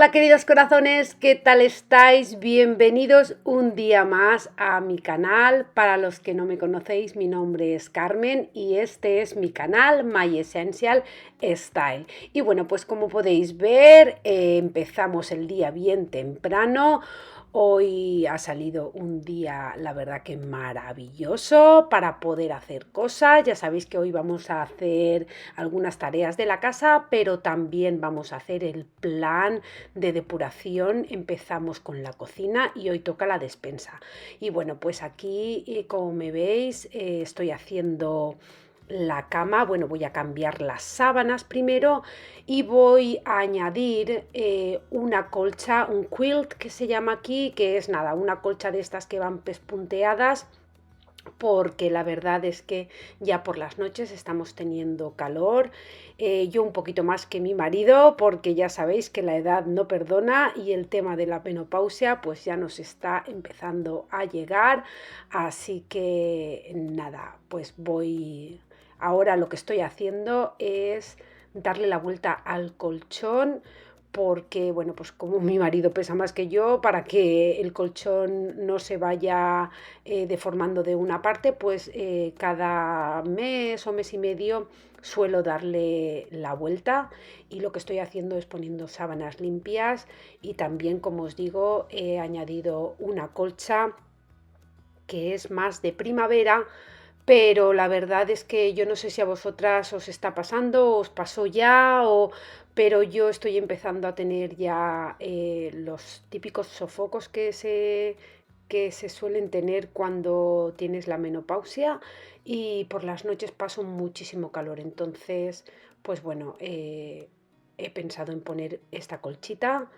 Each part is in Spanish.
Hola queridos corazones, ¿qué tal estáis? Bienvenidos un día más a mi canal. Para los que no me conocéis, mi nombre es Carmen y este es mi canal My Essential Style. Y bueno, pues como podéis ver, empezamos el día bien temprano. Hoy ha salido un día, la verdad que maravilloso para poder hacer cosas. Ya sabéis que hoy vamos a hacer algunas tareas de la casa, pero también vamos a hacer el plan de depuración. Empezamos con la cocina y hoy toca la despensa. Y bueno, pues aquí, como me veis, estoy haciendo la cama. Bueno, voy a cambiar las sábanas primero y voy a añadir una colcha, un quilt que se llama aquí, que es nada, una colcha de estas que van pespunteadas, porque la verdad es que ya por las noches estamos teniendo calor, yo un poquito más que mi marido, porque ya sabéis que la edad no perdona y el tema de la menopausia pues ya nos está empezando a llegar, así que nada, pues ahora lo que estoy haciendo es darle la vuelta al colchón, porque bueno, pues como mi marido pesa más que yo, para que el colchón no se vaya deformando de una parte, pues cada mes o mes y medio suelo darle la vuelta, y lo que estoy haciendo es poniendo sábanas limpias, y también, como os digo, he añadido una colcha que es más de primavera. Pero la verdad es que yo no sé si a vosotras os está pasando, os pasó ya, pero yo estoy empezando a tener ya los típicos sofocos que se suelen tener cuando tienes la menopausia, y por las noches paso muchísimo calor. Entonces, pues bueno, he pensado en poner esta colchita.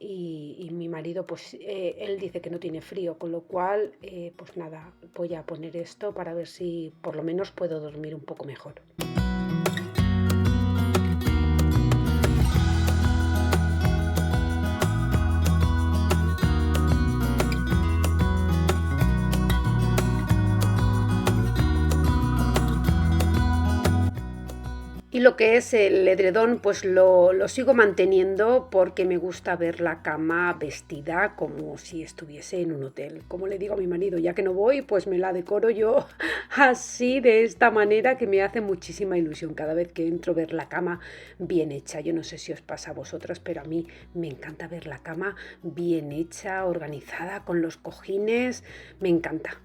Y mi marido, pues él dice que no tiene frío, con lo cual, pues nada, voy a poner esto para ver si por lo menos puedo dormir un poco mejor. Y lo que es el edredón, pues lo sigo manteniendo, porque me gusta ver la cama vestida como si estuviese en un hotel. Como le digo a mi marido, ya que no voy, pues me la decoro yo así, de esta manera, que me hace muchísima ilusión cada vez que entro ver la cama bien hecha. Yo no sé si os pasa a vosotras, pero a mí me encanta ver la cama bien hecha, organizada, con los cojines, me encanta.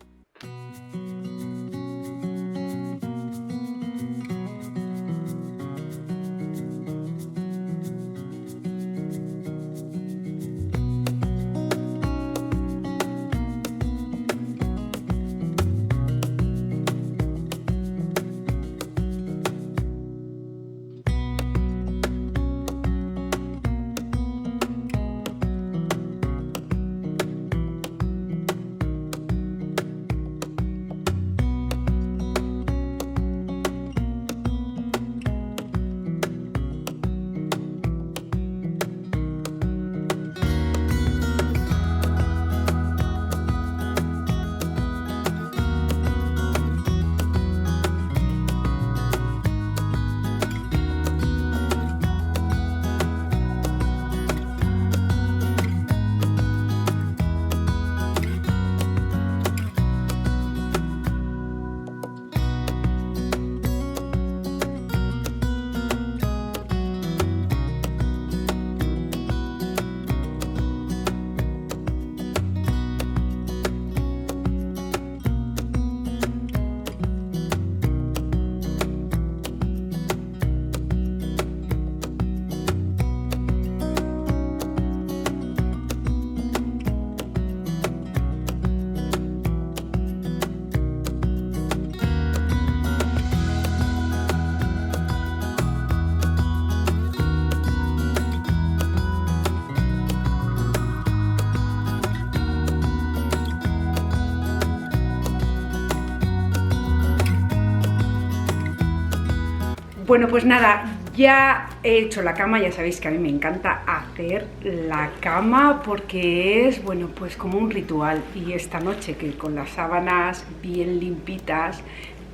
Bueno, pues nada, ya he hecho la cama. Ya sabéis que a mí me encanta hacer la cama porque es, bueno, pues como un ritual. Y esta noche, que con las sábanas bien limpitas,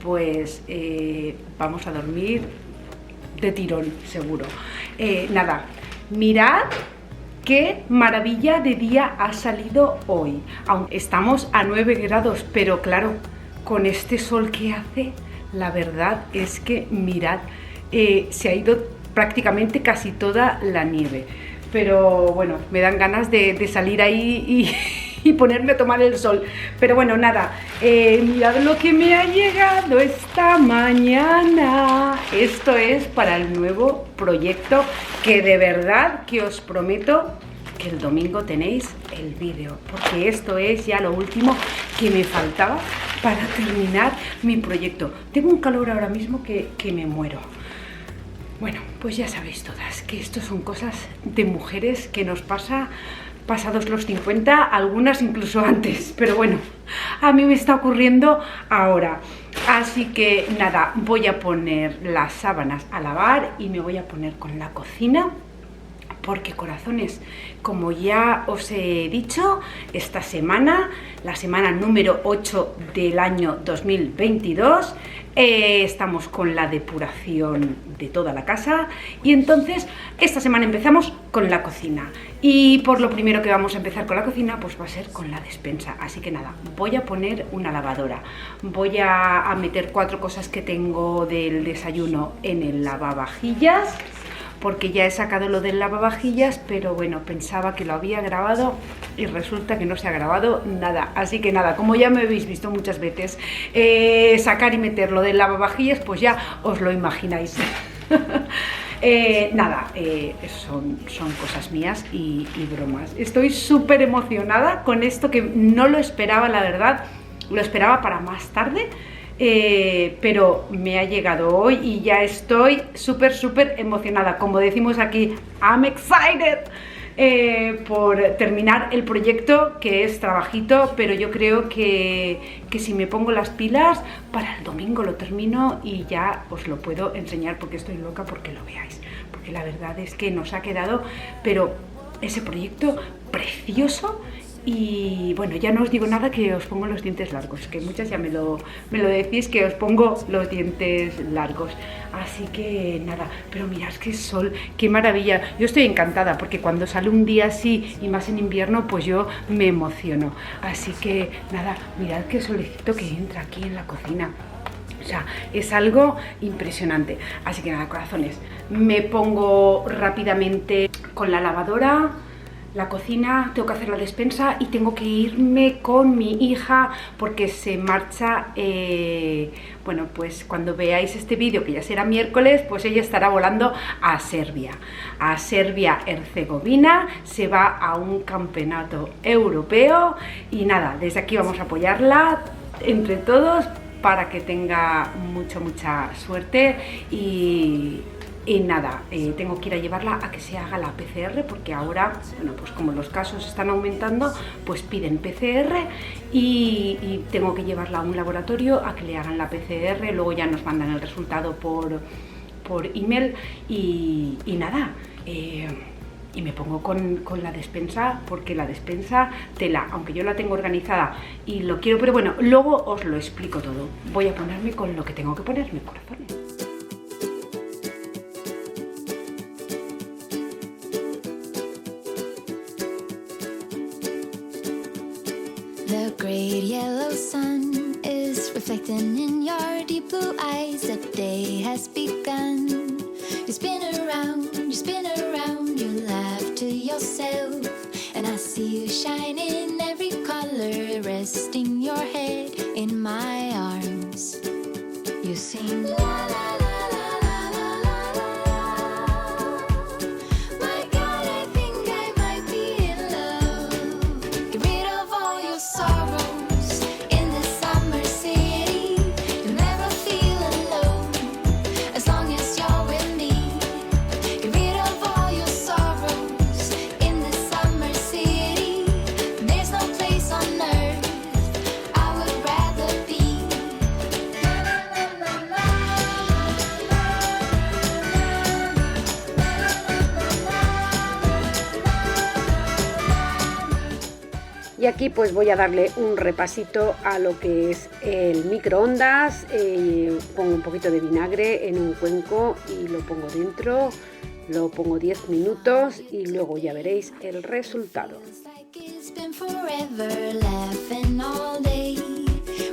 pues vamos a dormir de tirón, seguro. Nada, mirad Qué maravilla de día ha salido hoy. Aunque estamos a 9 grados, pero claro, con este sol que hace, la verdad es que mirad, se ha ido prácticamente casi toda la nieve. Pero bueno, me dan ganas de salir ahí y ponerme a tomar el sol. Pero bueno, nada, mirad lo que me ha llegado esta mañana. Esto es para el nuevo proyecto que de verdad que os prometo que el domingo tenéis el vídeo, porque esto es ya lo último que me faltaba para terminar mi proyecto. Tengo un calor ahora mismo que me muero. Bueno, pues ya sabéis todas que esto son cosas de mujeres que nos pasa pasados los 50, algunas incluso antes, pero bueno, a mí me está ocurriendo ahora. Así que nada, voy a poner las sábanas a lavar y me voy a poner con la cocina. Porque corazones, como ya os he dicho, esta semana, la semana número 8 del año 2022, estamos con la depuración de toda la casa y entonces esta semana empezamos con la cocina. Y por lo primero que vamos a empezar con la cocina, pues va a ser con la despensa. Así que nada, voy a poner una lavadora, voy a meter 4 cosas que tengo del desayuno en el lavavajillas, porque ya he sacado lo del lavavajillas, pero bueno, pensaba que lo había grabado y resulta que no se ha grabado nada. Así que nada, como ya me habéis visto muchas veces sacar y meter lo del lavavajillas, pues ya os lo imagináis. Son cosas mías y bromas. Estoy súper emocionada con esto, que no lo esperaba, la verdad, lo esperaba para más tarde. Pero me ha llegado hoy y ya estoy súper emocionada. Como decimos aquí, I'm excited por terminar el proyecto, que es trabajito, pero yo creo que si me pongo las pilas, para el domingo lo termino y ya os lo puedo enseñar, porque estoy loca porque lo veáis. Porque la verdad es que nos ha quedado, pero ese proyecto precioso. Y bueno, ya no os digo nada, que os pongo los dientes largos, que muchas ya me lo decís, que os pongo los dientes largos. Así que nada, pero mirad qué sol, qué maravilla. Yo estoy encantada porque cuando sale un día así y más en invierno, pues yo me emociono. Así que nada, mirad qué solecito que entra aquí en la cocina. O sea, es algo impresionante. Así que nada, corazones, me pongo rápidamente con la lavadora, la cocina, tengo que hacer la despensa y tengo que irme con mi hija porque se marcha, bueno, pues cuando veáis este vídeo, que ya será miércoles, pues ella estará volando a Serbia, Herzegovina, se va a un campeonato europeo y nada, desde aquí vamos a apoyarla entre todos para que tenga mucha suerte y nada, tengo que ir a llevarla a que se haga la PCR, porque ahora, bueno, pues como los casos están aumentando, pues piden PCR y tengo que llevarla a un laboratorio a que le hagan la PCR, luego ya nos mandan el resultado por email y nada, y me pongo con la despensa, porque la despensa, tela, aunque yo la tengo organizada y lo quiero, pero bueno, luego os lo explico todo. Voy a ponerme con lo que tengo que ponerme, corazones. The great yellow sun is reflecting in your deep blue eyes. The day has begun. You spin around, you laugh to yourself, and I see you shine in every color, resting your head in my arms. You sing la la la. Y aquí pues voy a darle un repasito a lo que es el microondas. Pongo un poquito de vinagre en un cuenco y lo pongo dentro. Lo pongo 10 minutos y luego ya veréis el resultado. It's been forever, laughing all day.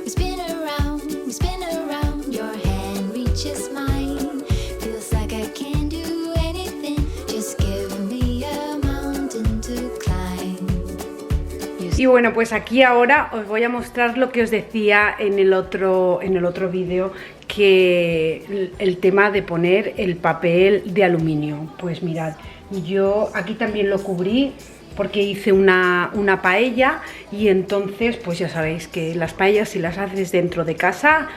We spin around, your hand reaches mine. Feels like I can't do anything, just give me a mountain to climb. Y bueno, pues aquí ahora os voy a mostrar lo que os decía en el otro vídeo, que el tema de poner el papel de aluminio. Pues mirad, yo aquí también lo cubrí porque hice una paella, y entonces pues ya sabéis que las paellas, si las haces dentro de casa,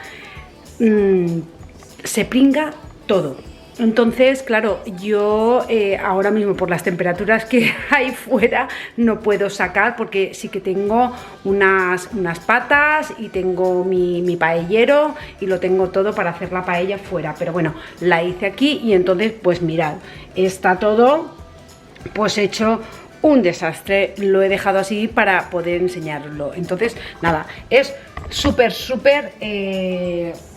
se pringa todo. Entonces, claro, yo ahora mismo por las temperaturas que hay fuera no puedo sacar, porque sí que tengo unas patas y tengo mi paellero y lo tengo todo para hacer la paella fuera, pero bueno, la hice aquí y entonces pues mirad, está todo pues hecho un desastre. Lo he dejado así para poder enseñarlo. Entonces nada, es súper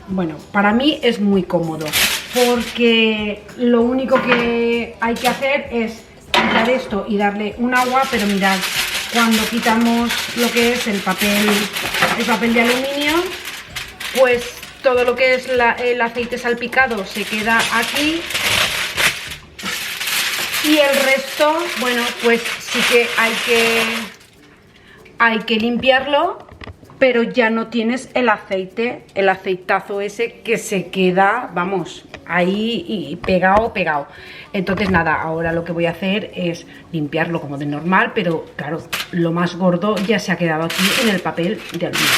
bueno, para mí es muy cómodo, porque lo único que hay que hacer es quitar esto y darle un agua, pero mirad, cuando quitamos lo que es el papel de aluminio, pues todo lo que es el aceite salpicado se queda aquí, y el resto, bueno, pues sí que hay que limpiarlo, pero ya no tienes el aceitazo ese que se queda, vamos, ahí y pegado. Entonces nada, ahora lo que voy a hacer es limpiarlo como de normal, pero claro, lo más gordo ya se ha quedado aquí en el papel de aluminio.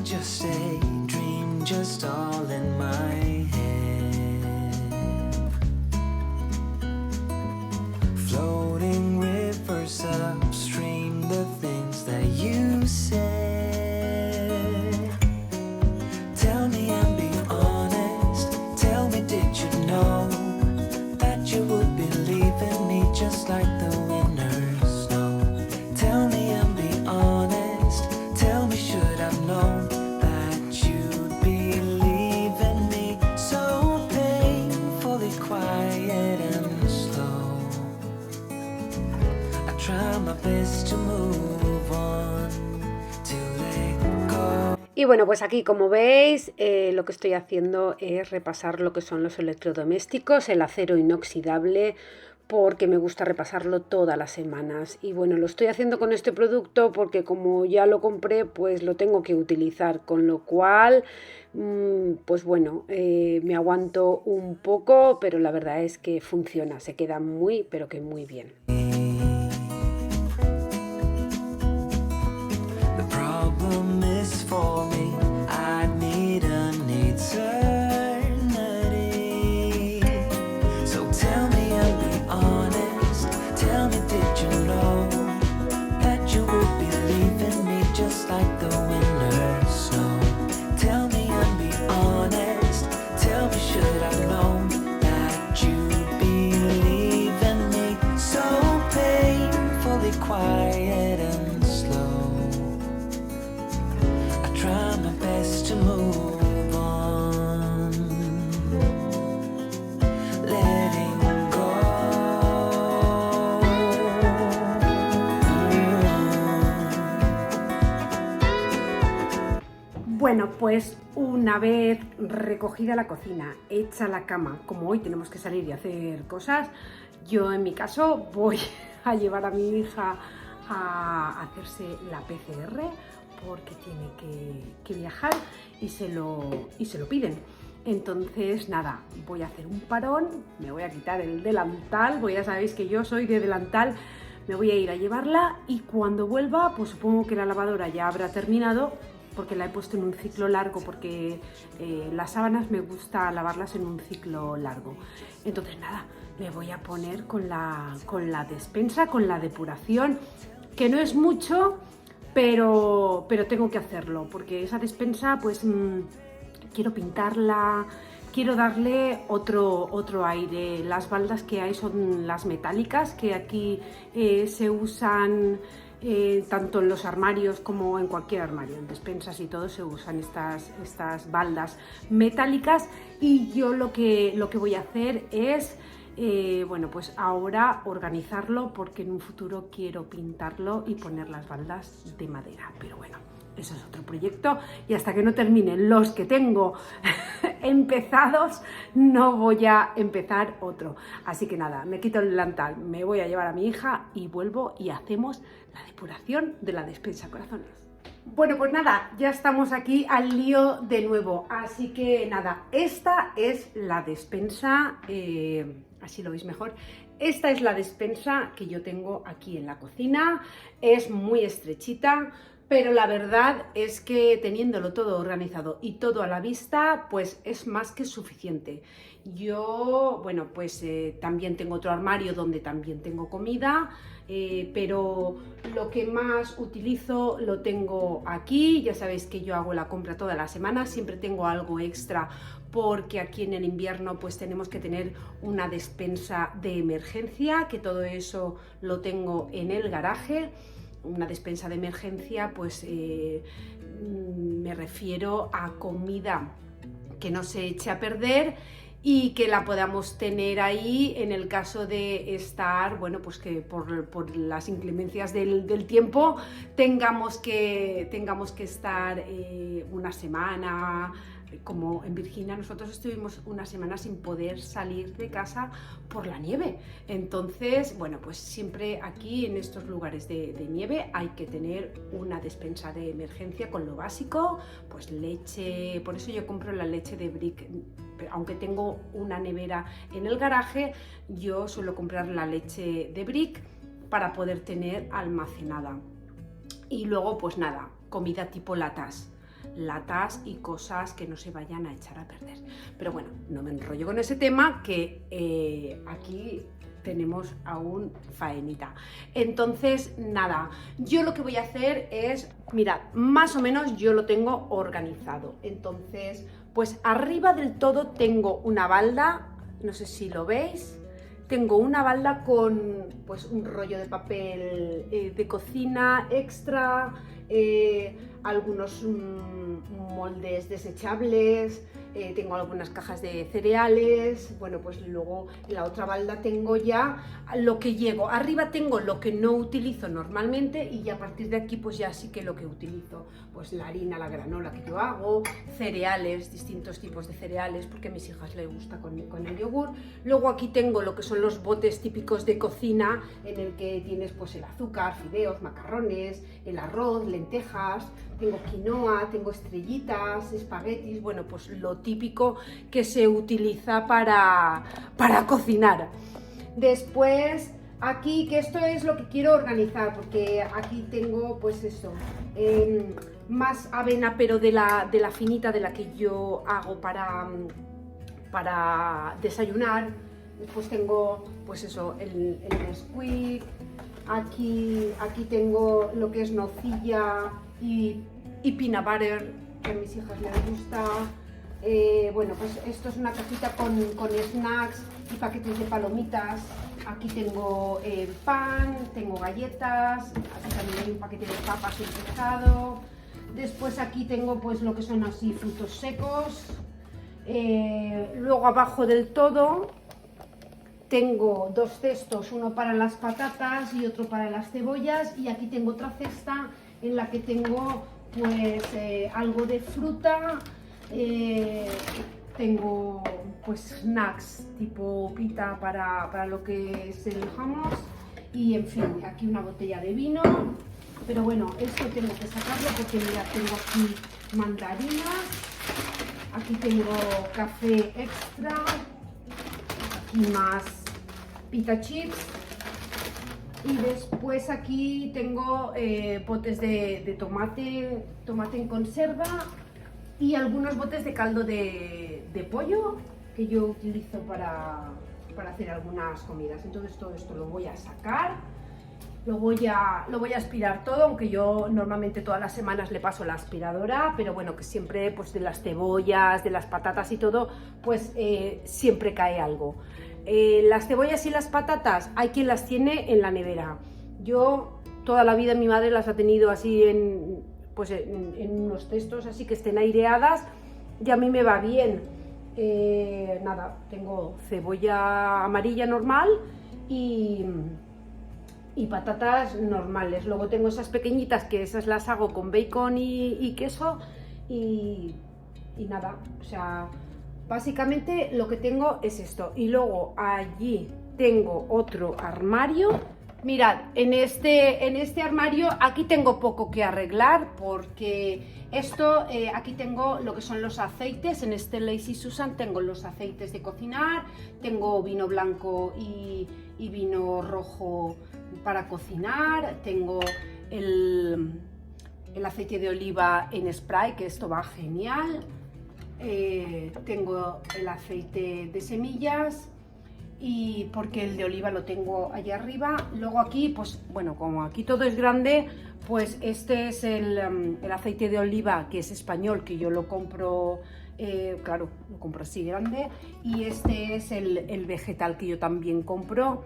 just a dream, just all in my head. Floating rivers upstream, the things that you said. Tell me and be honest, tell me, did you know Y bueno, pues aquí como veis lo que estoy haciendo es repasar lo que son los electrodomésticos, el acero inoxidable, porque me gusta repasarlo todas las semanas. Y bueno, lo estoy haciendo con este producto porque como ya lo compré, pues lo tengo que utilizar, con lo cual, pues bueno, me aguanto un poco, pero la verdad es que funciona, se queda muy, pero que muy bien. The problem is for me. I need an eternity. So tell me and be honest. Tell me, did you know that you would be leaving me just like the winter snow? Tell me and be honest. Tell me, should I know that you'd be leaving me so painfully quiet and slow? I try my best to move on, letting go. Bueno, pues una vez recogida la cocina, hecha la cama, como hoy tenemos que salir y hacer cosas, yo en mi caso voy a llevar a mi hija a hacerse la PCR porque tiene que viajar y se lo piden. Entonces, nada, voy a hacer un parón, me voy a quitar el delantal, pues ya sabéis que yo soy de delantal, me voy a ir a llevarla y cuando vuelva, pues supongo que la lavadora ya habrá terminado, porque la he puesto en un ciclo largo, porque las sábanas me gusta lavarlas en un ciclo largo. Entonces nada, me voy a poner con la despensa, con la depuración, que no es mucho, pero tengo que hacerlo, porque esa despensa pues quiero pintarla, quiero darle otro aire. Las baldas que hay son las metálicas, que aquí se usan tanto en los armarios como en cualquier armario, en despensas y todo se usan estas baldas metálicas, y yo lo que voy a hacer es bueno, pues ahora organizarlo, porque en un futuro quiero pintarlo y poner las baldas de madera, pero bueno, eso es otro proyecto y hasta que no terminen los que tengo empezados no voy a empezar otro. Así que nada, me quito el delantal, me voy a llevar a mi hija y vuelvo y hacemos la depuración de la despensa, corazones. Bueno, pues nada, ya estamos aquí al lío de nuevo, así que nada, esta es la despensa, así lo veis mejor. Esta es la despensa que yo tengo aquí en la cocina, es muy estrechita, pero la verdad es que teniéndolo todo organizado y todo a la vista, pues es más que suficiente. Yo, bueno, pues también tengo otro armario donde también tengo comida, pero lo que más utilizo lo tengo aquí. Ya sabéis que yo hago la compra toda la semana, siempre tengo algo extra, porque aquí en el invierno pues tenemos que tener una despensa de emergencia, que todo eso lo tengo en el garaje. Una despensa de emergencia, pues me refiero a comida que no se eche a perder y que la podamos tener ahí en el caso de estar, bueno, pues que por las inclemencias del tiempo tengamos que estar una semana. Como en Virginia nosotros estuvimos una semana sin poder salir de casa por la nieve. Entonces, bueno, pues siempre aquí en estos lugares de nieve hay que tener una despensa de emergencia con lo básico, pues leche. Por eso yo compro la leche de Brick. Aunque tengo una nevera en el garaje, yo suelo comprar la leche de Brick para poder tener almacenada. Y luego, pues nada, comida tipo latas y cosas que no se vayan a echar a perder. Pero bueno, no me enrollo con ese tema, que aquí tenemos aún faenita. Entonces, nada, yo lo que voy a hacer es, mirad, más o menos yo lo tengo organizado. Entonces, pues arriba del todo tengo una balda, no sé si lo veis. Tengo una balda con pues un rollo de papel de cocina extra, algunos moldes desechables, tengo algunas cajas de cereales. Bueno, pues luego en la otra balda tengo ya lo que llego. Arriba tengo lo que no utilizo normalmente y ya a partir de aquí pues ya sí que lo que utilizo, pues la harina, la granola que yo hago, cereales, distintos tipos de cereales porque a mis hijas les gusta con el yogur. Luego aquí tengo lo que son los botes típicos de cocina en el que tienes pues el azúcar, fideos, macarrones, el arroz, lentejas, tengo quinoa, tengo estrellitas, espaguetis, bueno, pues lo típico que se utiliza para cocinar. Después aquí, que esto es lo que quiero organizar, porque aquí tengo pues eso, más avena, pero de la finita, de la que yo hago para desayunar. Después tengo pues eso, el Nesquik. Aquí tengo lo que es nocilla y peanut butter, que a mis hijas les gusta. Bueno, pues esto es una cajita con snacks y paquetes de palomitas. Aquí tengo pan, tengo galletas, aquí también hay un paquete de papas y pescado. Después aquí tengo pues lo que son así frutos secos. Luego abajo del todo tengo dos cestos, uno para las patatas y otro para las cebollas, y aquí tengo otra cesta en la que tengo pues algo de fruta, tengo pues snacks tipo pita para lo que es el hummus, y en fin, aquí una botella de vino. Pero bueno, esto tengo que sacarlo porque mira, tengo aquí mandarinas, aquí tengo café extra, aquí más pita chips, y después aquí tengo botes de tomate en conserva y algunos botes de caldo de pollo que yo utilizo para hacer algunas comidas. Entonces todo esto lo voy a sacar, lo voy a aspirar todo, aunque yo normalmente todas las semanas le paso la aspiradora, pero bueno, que siempre pues de las cebollas, de las patatas y todo, pues siempre cae algo. Las cebollas y las patatas hay quien las tiene en la nevera. Yo toda la vida mi madre las ha tenido así en unos cestos así que estén aireadas, y a mí me va bien. Nada, tengo cebolla amarilla normal y patatas normales. Luego tengo esas pequeñitas que esas las hago con bacon y queso y nada, o sea, básicamente lo que tengo es esto. Y luego allí tengo otro armario. Mirad, en este armario aquí tengo poco que arreglar porque esto, aquí tengo lo que son los aceites. En este Lazy Susan tengo los aceites de cocinar, tengo vino blanco y vino rojo para cocinar, tengo el aceite de oliva en spray, que esto va genial, tengo el aceite de semillas, y porque el de oliva lo tengo allá arriba. Luego aquí, pues bueno, como aquí todo es grande, pues este es el aceite de oliva, que es español, que yo lo compro, claro, lo compro así grande, y este es el vegetal que yo también compro,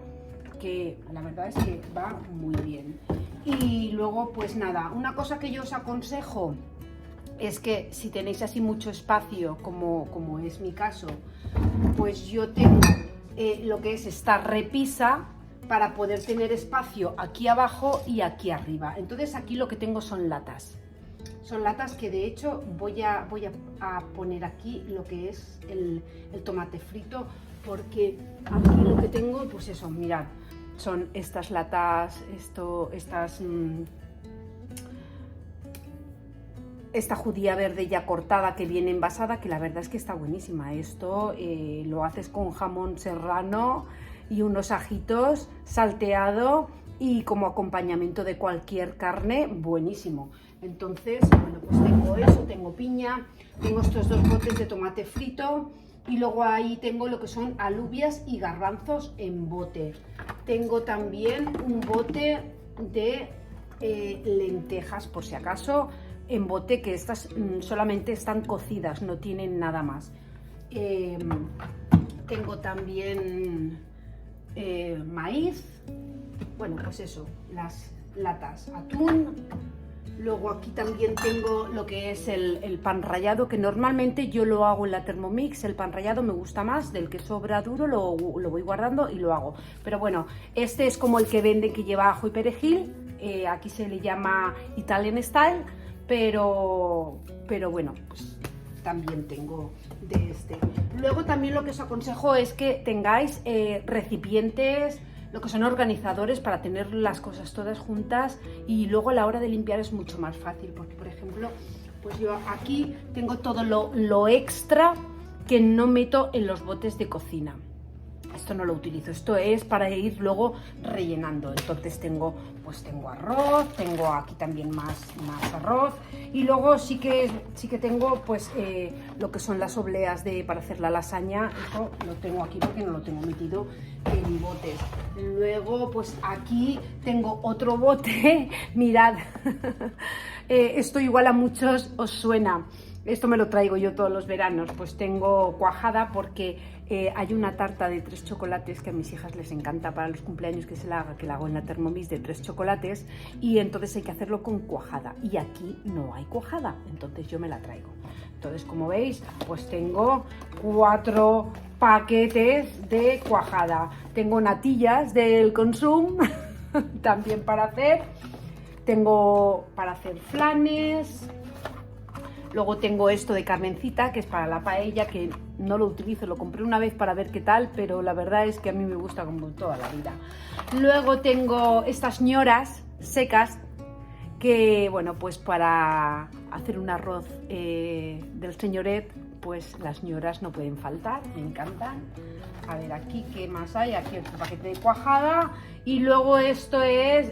que la verdad es que va muy bien. Y luego pues nada, una cosa que yo os aconsejo es que si tenéis así mucho espacio, como es mi caso, pues yo tengo lo que es esta repisa para poder tener espacio aquí abajo y aquí arriba. Entonces aquí lo que tengo son latas. Son latas que de hecho voy a poner aquí lo que es el tomate frito, porque aquí lo que tengo, pues eso, mirad, son estas latas, esta judía verde ya cortada que viene envasada, que la verdad es que está buenísima. Esto lo haces con jamón serrano y unos ajitos salteado y como acompañamiento de cualquier carne, buenísimo. Entonces, bueno, pues tengo eso, tengo piña, tengo estos dos botes de tomate frito, y luego ahí tengo lo que son alubias y garbanzos en bote. Tengo también un bote de lentejas, por si acaso, en bote, que estas solamente están cocidas, no tienen nada más. Tengo también maíz, bueno, pues eso, las latas, atún, Luego aquí también tengo lo que es el pan rallado, que normalmente yo lo hago en la Thermomix. El pan rallado me gusta más, del que sobra duro lo voy guardando y lo hago. Pero bueno, este es como el que venden, que lleva ajo y perejil. Aquí se le llama Italian Style, pero bueno, pues también tengo de este. Luego también lo que os aconsejo es que tengáis recipientes, lo que son organizadores, para tener las cosas todas juntas, y luego a la hora de limpiar es mucho más fácil, porque por ejemplo, pues yo aquí tengo todo lo extra que no meto en los botes de cocina. Esto no lo utilizo, esto es para ir luego rellenando. Entonces tengo arroz, tengo aquí también más arroz, y luego sí que tengo pues lo que son las obleas para hacer la lasaña. Esto lo tengo aquí porque no lo tengo metido en botes. Luego pues aquí tengo otro bote, mirad, esto igual a muchos os suena. Esto me lo traigo yo todos los veranos. Pues tengo cuajada, porque hay una tarta de 3 chocolates que a mis hijas les encanta para los cumpleaños, que la hago en la Thermomix, de 3 chocolates, y entonces hay que hacerlo con cuajada, y aquí no hay cuajada, entonces yo me la traigo. Entonces, como veis, pues tengo 4 paquetes de cuajada. Tengo natillas del Consum también para hacer. Tengo para hacer flanes. Luego tengo esto de Carmencita, que es para la paella, que no lo utilizo, lo compré una vez para ver qué tal, pero la verdad es que a mí me gusta como toda la vida. Luego tengo estas ñoras secas, que bueno, pues para hacer un arroz del señoret, pues las ñoras no pueden faltar, me encantan. A ver, aquí qué más hay, aquí otro paquete de cuajada, y luego esto es,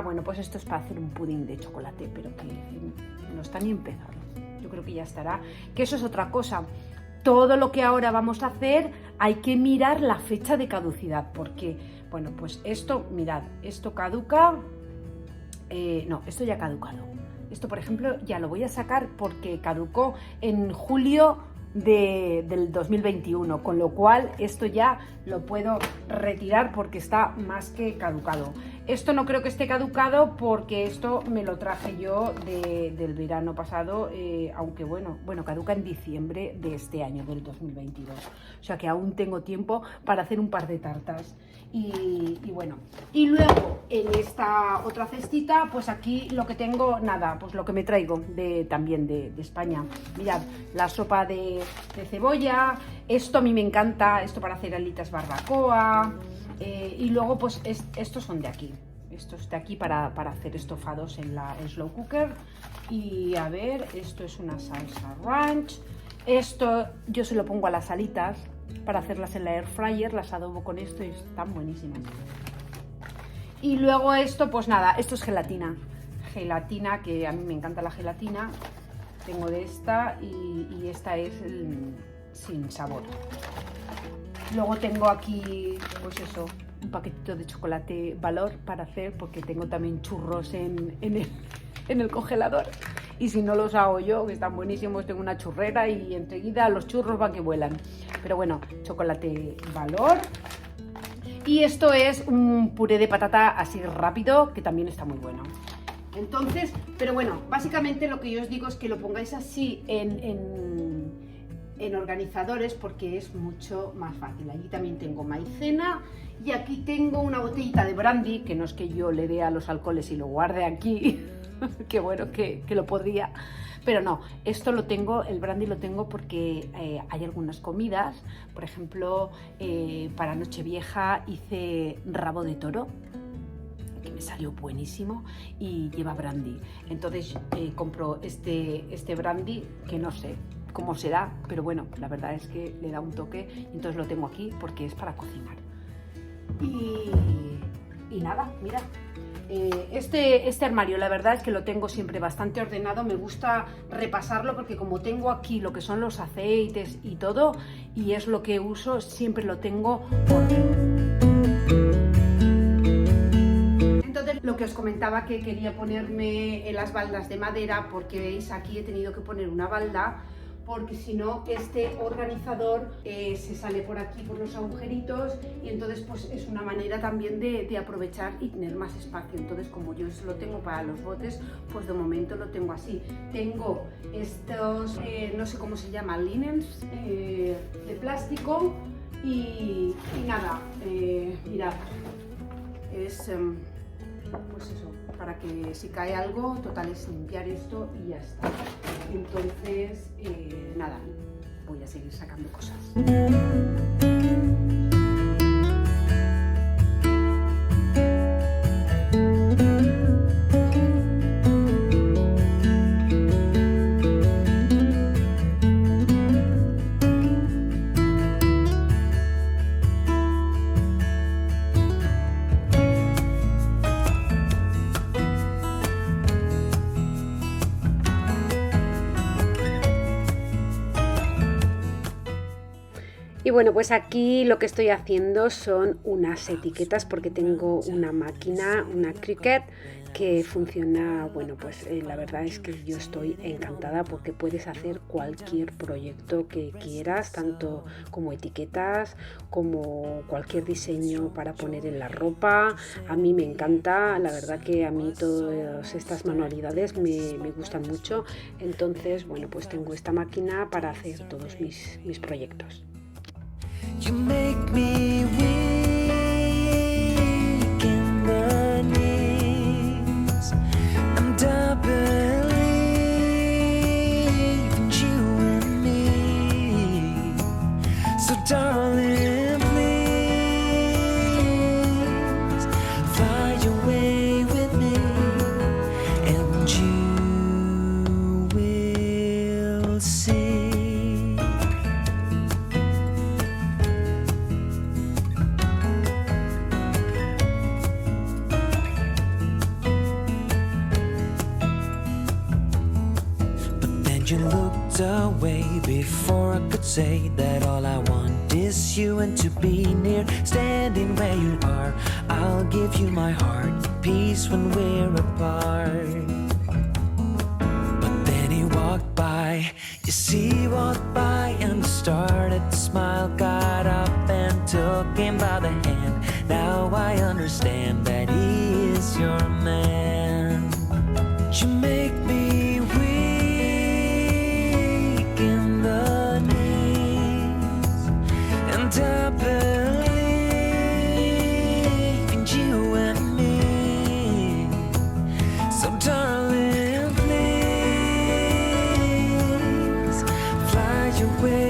bueno, pues esto es para hacer un pudín de chocolate, pero que no está ni empezado. Yo creo que ya estará, que eso es otra cosa. Todo lo que ahora vamos a hacer hay que mirar la fecha de caducidad, porque, bueno, pues esto, mirad, esto caduca, no, esto ya ha caducado. Esto, por ejemplo, ya lo voy a sacar porque caducó en julio del 2021, con lo cual esto ya lo puedo retirar porque está más que caducado. Esto no creo que esté caducado, porque esto me lo traje yo del verano pasado, aunque bueno, caduca en diciembre de este año, del 2022. O sea que aún tengo tiempo para hacer un par de tartas. Y bueno, y luego en esta otra cestita, pues aquí lo que tengo, nada, pues lo que me traigo también de España. Mirad, la sopa de cebolla, esto a mí me encanta, esto para hacer alitas barbacoa. Y luego pues estos son de aquí, estos de aquí para hacer estofados en la slow cooker. Y a ver, esto es una salsa ranch. Esto yo se lo pongo a las alitas para hacerlas en la air fryer, las adobo con esto y están buenísimas. Y luego esto, pues nada, esto es gelatina, que a mí me encanta la gelatina. Tengo de esta, y esta es sin sabor. Luego tengo aquí, pues eso, un paquetito de chocolate Valor para hacer, porque tengo también churros en el congelador. Y si no los hago yo, que están buenísimos, tengo una churrera y enseguida los churros van que vuelan. Pero bueno, chocolate Valor. Y esto es un puré de patata así rápido, que también está muy bueno. Entonces, pero bueno, básicamente lo que yo os digo es que lo pongáis así en organizadores, porque es mucho más fácil. Allí también tengo maicena, y aquí tengo una botellita de brandy, que no es que yo le dé a los alcoholes y lo guarde aquí, que bueno, que lo podría, pero no, esto lo tengo, el brandy lo tengo porque hay algunas comidas, por ejemplo, para Nochevieja hice rabo de toro, que me salió buenísimo, y lleva brandy. Entonces compro este brandy, que no sé cómo será, pero bueno, la verdad es que le da un toque, y entonces lo tengo aquí porque es para cocinar. Y nada, mira, este armario la verdad es que lo tengo siempre bastante ordenado. Me gusta repasarlo porque como tengo aquí lo que son los aceites y todo, y es lo que uso, siempre lo tengo orden. Entonces, lo que os comentaba, que quería ponerme en las baldas de madera, porque veis aquí he tenido que poner una balda porque si no este organizador se sale por aquí por los agujeritos y entonces pues es una manera también de aprovechar y tener más espacio. Entonces como yo lo tengo para los botes, pues de momento lo tengo así. Tengo estos, no sé cómo se llama, linens de plástico y nada, mirad, es pues eso, para que si cae algo, total es limpiar esto y ya está. Entonces, nada, voy a seguir sacando cosas. Y bueno, pues aquí lo que estoy haciendo son unas etiquetas porque tengo una máquina, una Cricut, que funciona, bueno, pues la verdad es que yo estoy encantada porque puedes hacer cualquier proyecto que quieras, tanto como etiquetas, como cualquier diseño para poner en la ropa. A mí me encanta, la verdad que a mí todas estas manualidades me gustan mucho. Entonces, bueno, pues tengo esta máquina para hacer todos mis proyectos. You make me weak in the knees, and I believe in you and me. So darling, please fly away with me, and you will see. You looked away before I could say that all I want is you and to be near. Standing where you are, I'll give you my heart, peace when we're apart. But then he walked by, you see he walked by and started to smile, got up and took him by the hand. Now I understand that he is your man. You make me weak in the knees, and I believe in you and me. So darling, please fly away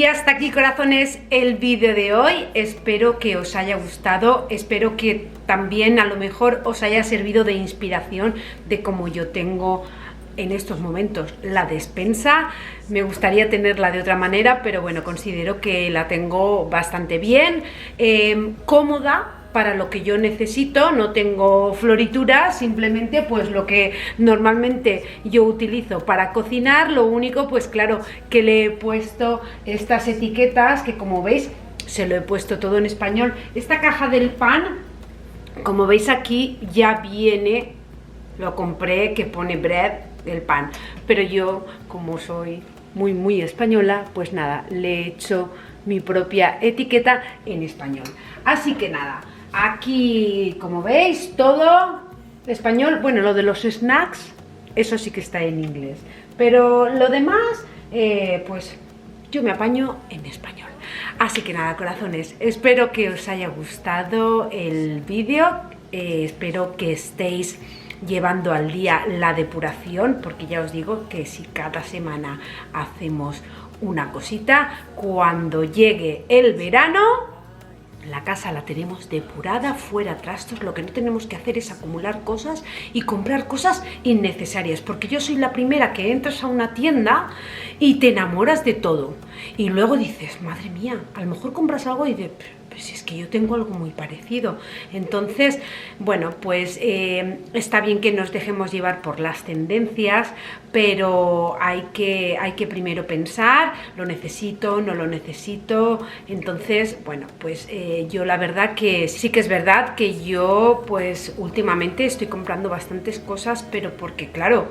Y hasta aquí, corazones, el vídeo de hoy. Espero que os haya gustado, espero que también a lo mejor os haya servido de inspiración de cómo yo tengo en estos momentos la despensa. Me gustaría tenerla de otra manera, pero bueno, considero que la tengo bastante bien, cómoda para lo que yo necesito. No tengo florituras, simplemente pues lo que normalmente yo utilizo para cocinar. Lo único, pues claro, que le he puesto estas etiquetas que, como veis, se lo he puesto todo en español. Esta caja del pan, como veis aquí, ya viene, lo compré, que pone bread, el pan, pero yo, como soy muy española, pues nada, le he hecho mi propia etiqueta en español. Así que nada, aquí, como veis, todo español. Bueno, lo de los snacks, eso sí que está en inglés, pero lo demás, pues yo me apaño en español. Así que nada, corazones, espero que os haya gustado el vídeo, espero que estéis llevando al día la depuración, porque ya os digo que si cada semana hacemos una cosita, cuando llegue el verano la casa la tenemos depurada, fuera trastos. Lo que no tenemos que hacer es acumular cosas y comprar cosas innecesarias, porque yo soy la primera que entras a una tienda y te enamoras de todo y luego dices, madre mía, a lo mejor compras algo y dices, pero si es que yo tengo algo muy parecido. Entonces, bueno, pues está bien que nos dejemos llevar por las tendencias, pero hay que primero pensar, ¿lo necesito, no lo necesito? Entonces, bueno, pues yo la verdad que sí que es verdad que yo pues últimamente estoy comprando bastantes cosas, pero porque claro,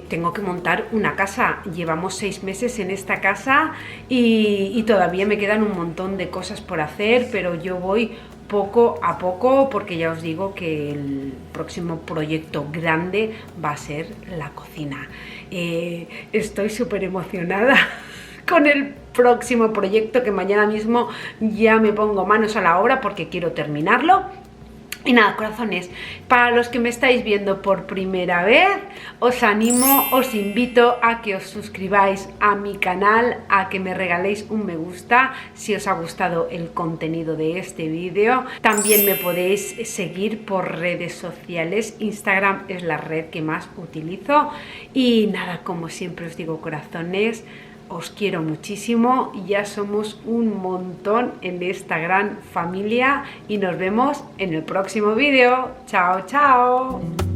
tengo que montar una casa. Llevamos 6 meses en esta casa y todavía me quedan un montón de cosas por hacer, pero yo voy poco a poco, porque ya os digo que el próximo proyecto grande va a ser la cocina. Estoy súper emocionada con el próximo proyecto, que mañana mismo ya me pongo manos a la obra porque quiero terminarlo. Y nada, corazones, para los que me estáis viendo por primera vez, os animo, os invito a que os suscribáis a mi canal, a que me regaléis un me gusta si os ha gustado el contenido de este vídeo. También me podéis seguir por redes sociales, Instagram es la red que más utilizo. Y nada, como siempre os digo, corazones, os quiero muchísimo, ya somos un montón en esta gran familia y nos vemos en el próximo vídeo. Chao, chao.